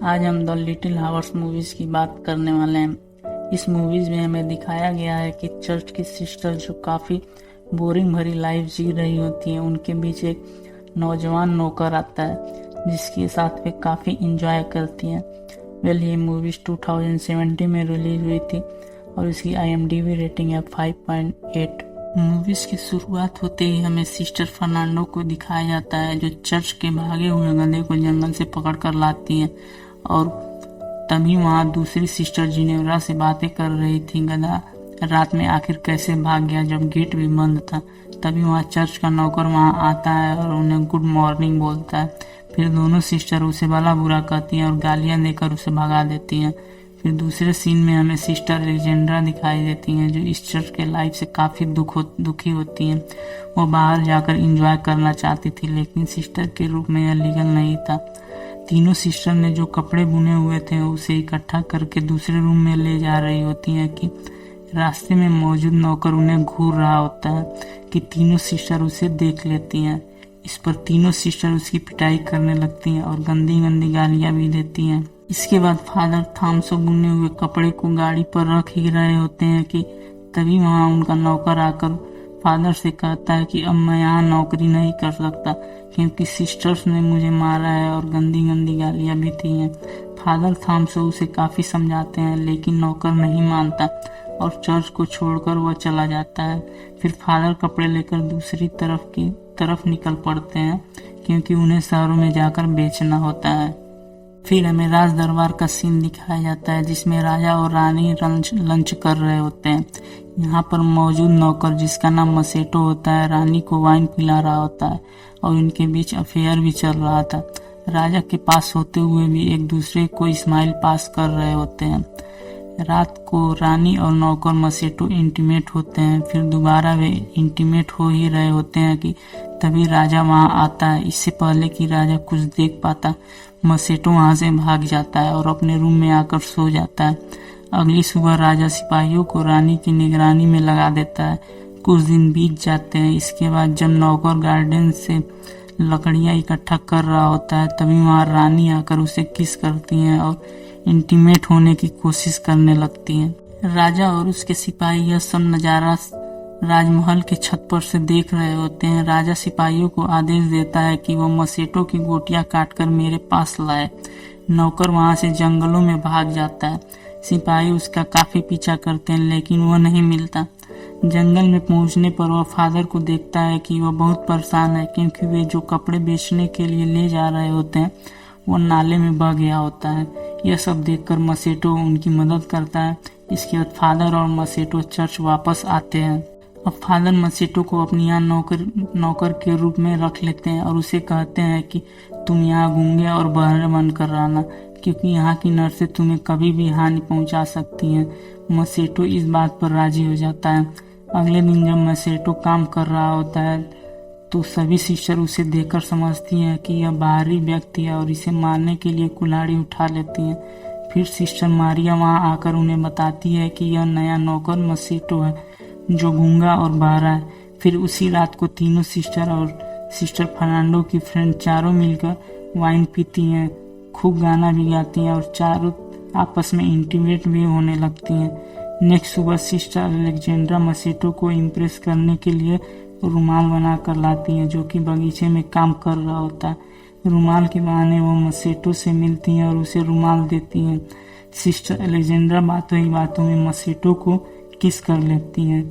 आज हम the little hours movies की बात करने वाले हैं। इस मूवीज में हमें दिखाया गया है कि चर्च की सिस्टर जो काफी बोरिंग भरी लाइफ जी रही होती है, उनके बीच एक नौजवान नौकर आता है जिसके साथ वे काफी इंजॉय करती हैं। ये मूवीज 2017 में रिलीज हुई थी और इसकी IMDb रेटिंग है 5.8। मूवीज की शुरुआत होते ही हमें सिस्टर फर्नांडो को दिखाया जाता है जो चर्च के भागे हुए गधे को जंगल से पकड़ कर लाती है और तभी वहाँ दूसरी सिस्टर जिनेवरा से बातें कर रही थी। गधा रात में आखिर कैसे भाग गया जब गेट भी बंद था। तभी वहाँ चर्च का नौकर वहाँ आता है और उन्हें गुड मॉर्निंग बोलता है। फिर दोनों सिस्टर उसे भला बुरा कहती हैं और गालियाँ देकर उसे भगा देती हैं। फिर दूसरे सीन में हमें सिस्टर अलेक्जेंड्रा दिखाई देती हैं जो इस चर्च के लाइफ से काफ़ी दुखी होती हैं। वो बाहर जाकर एंजॉय करना चाहती थी लेकिन सिस्टर के रूप में यह लीगल नहीं था। तीनों सिस्टर ने जो कपड़े बुने हुए थे उसे इकट्ठा करके दूसरे रूम में ले जा रही होती हैं कि रास्ते में मौजूद नौकर उन्हें घूर रहा होता है कि तीनों सिस्टर उसे देख लेती हैं। इस पर तीनों सिस्टर उसकी पिटाई करने लगती हैं और गंदी गंदी गालियां भी देती हैं। इसके बाद फादर थॉमसो बुने हुए कपड़े को गाड़ी पर रख ही रहे होते हैं कि तभी वहाँ उनका नौकर आकर फादर से कहता है कि अब मैं यहाँ नौकरी नहीं कर सकता क्योंकि सिस्टर्स ने मुझे मारा है और गंदी गंदी गालियाँ भी दी हैं। फादर थॉमसो उसे काफ़ी समझाते हैं लेकिन नौकर नहीं मानता और चर्च को छोड़कर वह चला जाता है। फिर फादर कपड़े लेकर दूसरी तरफ निकल पड़ते हैं क्योंकि उन्हें शहरों में जाकर बेचना होता है। फिर हमें राज दरबार का सीन दिखाया जाता है जिसमें राजा और रानी लंच कर रहे होते हैं। यहाँ पर मौजूद नौकर जिसका नाम मसेटो होता है रानी को वाइन पिला रहा होता है और इनके बीच अफेयर भी चल रहा था। राजा के पास होते हुए भी एक दूसरे को स्माइल पास कर रहे होते हैं। रात को रानी और नौकर मसेटो इंटीमेट होते हैं। फिर दोबारा वे इंटीमेट हो ही रहे होते हैं कि तभी राजा वहाँ आता है। इससे पहले कि राजा कुछ देख पाता मसेटो वहाँ से भाग जाता है और अपने रूम में आकर सो जाता है। अगली सुबह राजा सिपाहियों को रानी की निगरानी में लगा देता है। कुछ दिन बीत जाते हैं। इसके बाद जब नौकर गार्डन से लकड़ियाँ इकट्ठा कर रहा होता है तभी वहाँ रानी आकर उसे किस करती हैं और इंटीमेट होने की कोशिश करने लगती हैं। राजा और उसके सिपाही यह सब नज़ारा राजमहल के छत पर से देख रहे होते हैं। राजा सिपाहियों को आदेश देता है कि वो मसेटो की गोटियां काटकर मेरे पास लाए। नौकर वहां से जंगलों में भाग जाता है। सिपाही उसका काफी पीछा करते हैं लेकिन वह नहीं मिलता। जंगल में पहुंचने पर वह फादर को देखता है कि वह बहुत परेशान है क्योंकि वे जो कपड़े बेचने के लिए ले जा रहे होते हैं वो नाले में बह गया होता है। यह सब देखकर मसेटो उनकी मदद करता है। इसके बाद फादर और मसेटो चर्च वापस आते हैं। अब फादर मसेटो को अपनी यहाँ नौकर के रूप में रख लेते हैं और उसे कहते हैं कि तुम यहाँ गूंगे और बहरे बनकर रहना क्योंकि यहाँ की नर्सें तुम्हें कभी भी हानि पहुँचा सकती हैं। मसेटो इस बात पर राजी हो जाता है। अगले दिन जब मसेटो काम कर रहा होता है तो सभी सिस्टर उसे देखकर समझती हैं कि यह बाहरी व्यक्ति है और इसे मारने के लिए कुल्हाड़ी उठा लेती हैं। फिर सिस्टर मारिया वहाँ आकर उन्हें बताती है कि यह नया नौकर मसेटो है जो गूंगा और बहरा है। फिर उसी रात को तीनों सिस्टर और सिस्टर फर्नांडो की फ्रेंड चारों मिलकर वाइन पीती हैं, खूब गाना भी गाती हैं और चारों आपस में इंटीमेट भी होने लगती हैं। नेक्स्ट सुबह सिस्टर अलेक्जेंड्रा मसेटो को इम्प्रेस करने के लिए रुमाल बना कर लाती हैं जो कि बगीचे में काम कर रहा होता है। रुमाल के बहाने वो मसेटो से मिलती हैं और उसे रुमाल देती हैं। सिस्टर अलेक्जेंड्रा बातों ही बातों में मसेटो को किस कर लेती हैं।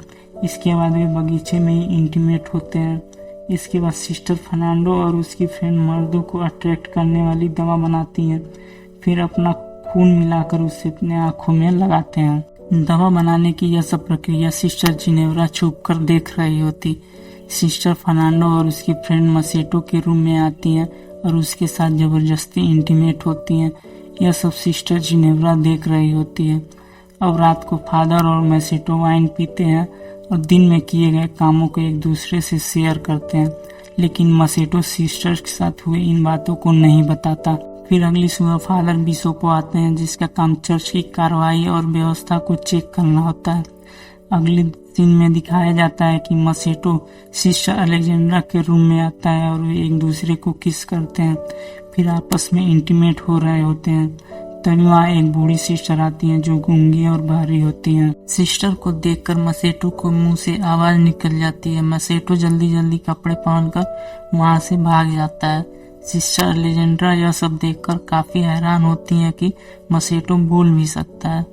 इसके बाद वे बगीचे में ही इंटीमेट होते हैं। इसके बाद सिस्टर फर्नांडो और उसकी फ्रेंड मर्दों को अट्रैक्ट करने वाली दवा बनाती हैं। फिर अपना खून मिलाकर उसे अपने आँखों में लगाते हैं। दवा बनाने की यह सब प्रक्रिया सिस्टर जिनेवरा छुप कर देख रही होती। सिस्टर फर्नांडो और उसकी फ्रेंड मसेटो के रूम में आती हैं और उसके साथ जबरदस्ती इंटीमेट होती हैं। यह सब सिस्टर जिनेवरा देख रही होती है। अब रात को फादर और मसेटो वाइन पीते हैं और दिन में किए गए कामों को एक दूसरे से शेयर करते हैं लेकिन मसेटो सिस्टर्स के साथ हुए इन बातों को नहीं बताता। फिर अगली सुबह फादर बिशोपो आते हैं जिसका काम चर्च की कार्रवाई और व्यवस्था को चेक करना होता है। अगले सीन में दिखाया जाता है कि मसेटो सिस्टर अलेक्जेंड्रा के रूम में आता है और वे एक दूसरे को किस करते हैं। फिर आपस में इंटीमेट हो रहे होते हैं। तभी वहाँ एक बूढ़ी सिस्टर आती है जो गूंगी और बहरी होती है। सिस्टर को देखकर मसेटो को मुंह से आवाज निकल जाती है। मसेटो जल्दी जल्दी कपड़े पहनकर वहाँ से भाग जाता है। सिस्टर अलेजेंड्रा यह सब देखकर काफी हैरान होती है कि मसेटो बोल भी सकता है।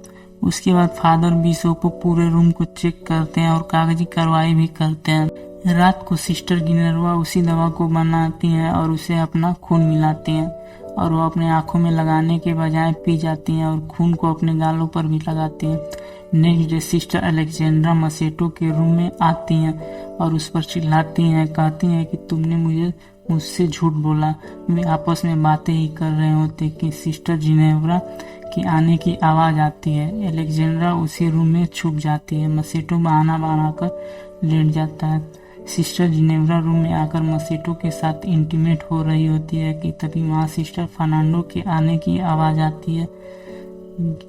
उसके बाद फादर बिशोपो पूरे रूम को चेक करते हैं और कागजी कार्रवाई भी करते हैं। रात को सिस्टर गिनेरवा उसी दवा को बनाती हैं और उसे अपना खून मिलाती हैं और वो अपने आंखों में लगाने के बजाय पी जाती हैं और खून को अपने गालों पर भी लगाती हैं। Next day sister Alexandra Masetto के रूम में आती हैं और उस पर चिल्लाती हैं, कहती हैं कि तुमने मुझसे झूठ बोला। वे आपस में बातें ही कर रहे होते कि सिस्टर जिनेव्रा के आने की आवाज आती है। अलेक्जेंड्रा उसी रूम में छुप जाती है। मसेटो बहाना बनाकर लेट जाता है। सिस्टर जिनेव्रा रूम में आकर मसेटो के साथ इंटीमेट हो रही होती है कि तभी वहाँ सिस्टर फर्नांडो के आने की आवाज आती है।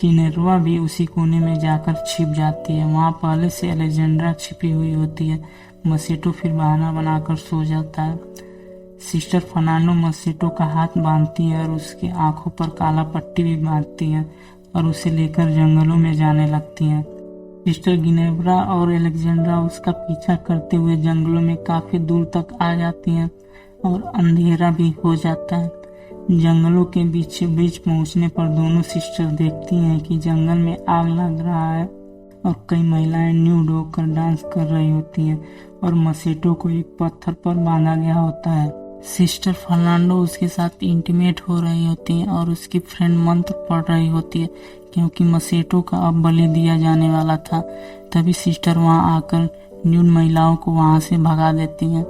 जिनेव्रा भी उसी कोने में जाकर छिप जाती है। वहाँ पहले से अलेक्जेंड्रा छिपी हुई होती है। मसेटो फिर बहाना बनाकर सो जाता है। सिस्टर फर्नांडो मसेटो का हाथ बांधती है और उसकी आंखों पर काला पट्टी भी बांधती है और उसे लेकर जंगलों में जाने लगती हैं। सिस्टर गिनेव्रा और अलेक्जेंड्रा उसका पीछा करते हुए जंगलों में काफी दूर तक आ जाती हैं और अंधेरा भी हो जाता है। जंगलों के बीच बीच पहुंचने पर दोनों सिस्टर देखती हैं कि जंगल में आग लग रहा है और कई महिलाएं न्यूड होकर डांस कर रही होती हैं और मसेटो को एक पत्थर पर बांधा गया होता है। सिस्टर फर्नांडो उसके साथ इंटीमेट हो रही होती हैं और उसकी फ्रेंड मंत्र पढ़ रही होती है क्योंकि मसेटो का अब बलि दिया जाने वाला था। तभी सिस्टर वहां आकर न्यूड महिलाओं को वहां से भगा देती हैं।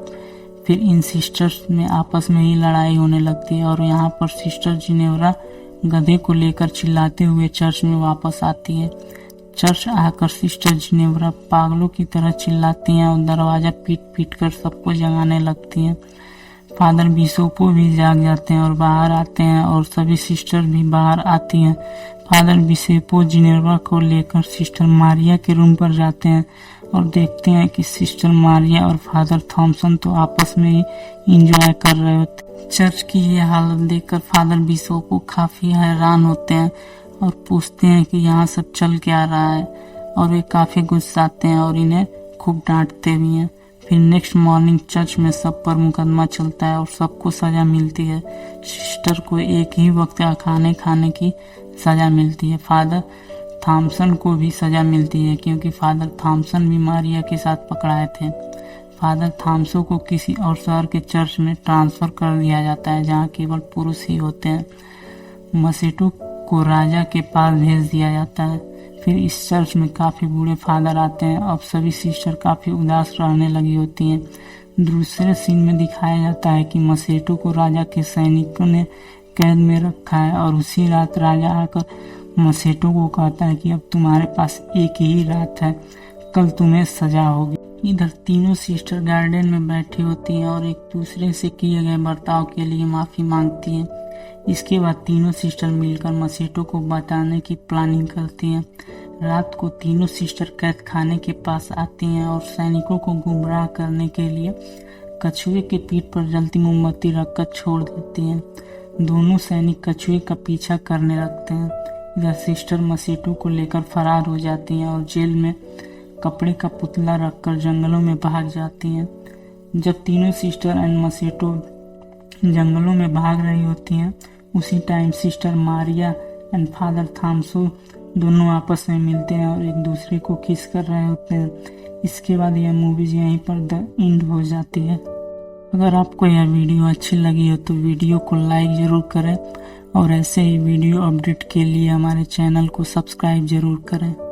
फिर इन सिस्टर्स में आपस में ही लड़ाई होने लगती है और यहाँ पर सिस्टर जिनेव्रा गधे को लेकर चिल्लाते हुए चर्च में वापस आती है। चर्च आकर सिस्टर जिनेव्रा पागलों की तरह चिल्लाती हैं और दरवाजा पीट पीट कर सबको जगाने लगती हैं। फादर बिशोपो भी जाग जाते हैं और बाहर आते हैं और सभी सिस्टर भी बाहर आती हैं। फादर बिशोपो जिनेव्रा को लेकर सिस्टर मारिया के रूम पर जाते हैं और देखते हैं कि सिस्टर मारिया और फादर थॉमसन तो आपस में ही इंजॉय कर रहे होते। चर्च की ये हालत देखकर फादर बिशोपो काफी हैरान होते हैं और पूछते हैं कि यहाँ सब चल क्या रहा है और वे काफी गुस्साते हैं और इन्हें खूब डांटते भी हैं। फिर नेक्स्ट मॉर्निंग चर्च में सब पर मुकदमा चलता है और सबको सजा मिलती है। सिस्टर को एक ही वक्त का खाने की सजा मिलती है। फादर थॉमसन को भी सजा मिलती है क्योंकि फादर थॉमसन भी मारिया के साथ पकड़ाए थे। फादर थॉमसन को किसी और शहर के चर्च में ट्रांसफर कर दिया जाता है जहाँ केवल पुरुष ही होते हैं। मसेटो को राजा के पास भेज दिया जाता है। फिर इस चर्च में काफी बूढ़े फादर आते हैं। अब सभी सिस्टर काफी उदास रहने लगी होती हैं। दूसरे सीन में दिखाया जाता है कि मसेटो को राजा के सैनिकों ने कैद में रखा है और उसी रात राजा आकर मसेटो को कहता है कि अब तुम्हारे पास एक ही रात है, कल तुम्हें सजा होगी। इधर तीनों सिस्टर गार्डन में बैठी होती हैं और एक दूसरे से किए गए बर्ताव के लिए माफी मांगती हैं। इसके बाद तीनों सिस्टर मिलकर मसेटो को बताने की प्लानिंग करती हैं। रात को तीनों सिस्टर कैद खाने के पास आती हैं और सैनिकों को गुमराह करने के लिए कछुए के पीठ पर जलती मोमबत्ती रखकर छोड़ देती हैं। दोनों सैनिक कछुए का पीछा करने लगते हैं। इधर सिस्टर मसेटो को लेकर फरार हो जाती हैं और जेल में कपड़े का पुतला रखकर जंगलों में भाग जाती हैं। जब तीनों सिस्टर एंड मसेटो जंगलों में भाग रही होती हैं उसी time sister Maria and father Thomson दोनों आपस में मिलते हैं और एक दूसरे को किस कर रहे होते हैं। इसके बाद यह मूवीज यहीं पर द एंड हो जाती है। अगर आपको यह वीडियो अच्छी लगी हो तो वीडियो को लाइक जरूर करें और ऐसे ही वीडियो अपडेट के लिए हमारे चैनल को सब्सक्राइब जरूर करें।